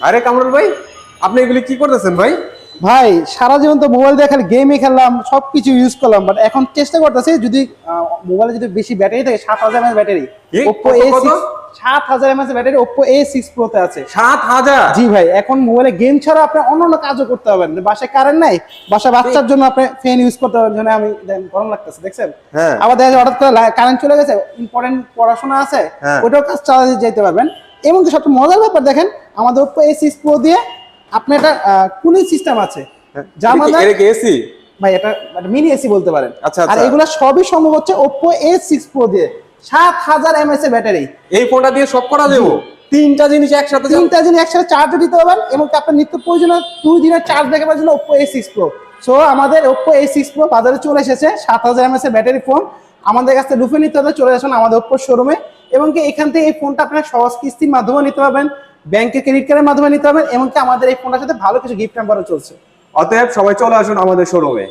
আরে কামরুল ভাই, আপনি এগুলি কি করতেছেন ভাই? ভাই সারা জীবন তো মোবাইল দিয়ে খালি গেমই খেললাম, সবকিছু ইউজ করলাম, বাট এখন চেষ্টা করতেছি যদি মোবাইলে যদি বেশি ব্যাটারি থাকে, 7000 mAh battery, Oppo A6 7000 mAh battery Oppo A6 Pro তে আছে। 7000? জি ভাই, এখন মোবাইলে গেম ছাড়া আপনি অন্যান্য কাজও করতে পারবেন। বাসায় কারেন্ট নাই, বাসায় বাচ্চার জন্য আপনি ফ্যান ইউজ করতে পারবেন, যেন আমি গরম লাগতেছে দেখছেন। হ্যাঁ। আবার দেখা যায় হঠাৎ করে কারেন্ট চলে গেছে, ইম্পর্টেন্ট পড়াশোনা আছে, হ্যাঁ। ওইটাও কাজ চালাতে যেতে পারবেন। এবং সবচেয়ে মজার ব্যাপার দেখেন, আমাদের Oppo A6 Pro দিয়ে আপনি একটা কুলিং সিস্টেম আছে, যার মধ্যে এটা কি এসি? ভাই এটা মিনি এসি বলতে পারেন। আচ্ছা, আর আচ্ছা। এগুলা সবই সম্ভব হচ্ছে Oppo A6 Pro দিয়ে। 7000 mAh ব্যাটারি, এই ফোনটা দিয়ে সব করা যাবে? তিনটা জিনিস একসাথে তিনটা জিনিস একসাথে চার্জও দিতে পারবেন, এবং আপনার নিত্য প্রয়োজনীয় 2 দিনের চার্জ ব্যাকআপের জন্য Oppo A6 Pro। সো আমাদের Oppo A6 Pro বাজারে চলে এসেছে, 7000 mAh ব্যাটারি ফোন। আমাদের কাছে লুফে নিতে হবে, চলে আসুন আমাদের Oppo শোরুমে, এবং কি এখান থেকে এই ফোনটা আপনারা সহজ কিস্তির মাধ্যমে নিতে পারবেন, ব্যাংকের ক্রেডিট কার্ডের মাধ্যমে নিতে পারবেন, এবং কি আমাদের এই ফোনটার সাথে ভালো কিছু গিফট হ্যাম্পারও চলছে। অতএব সবাই চলে আসুন আমাদের শোরুমে।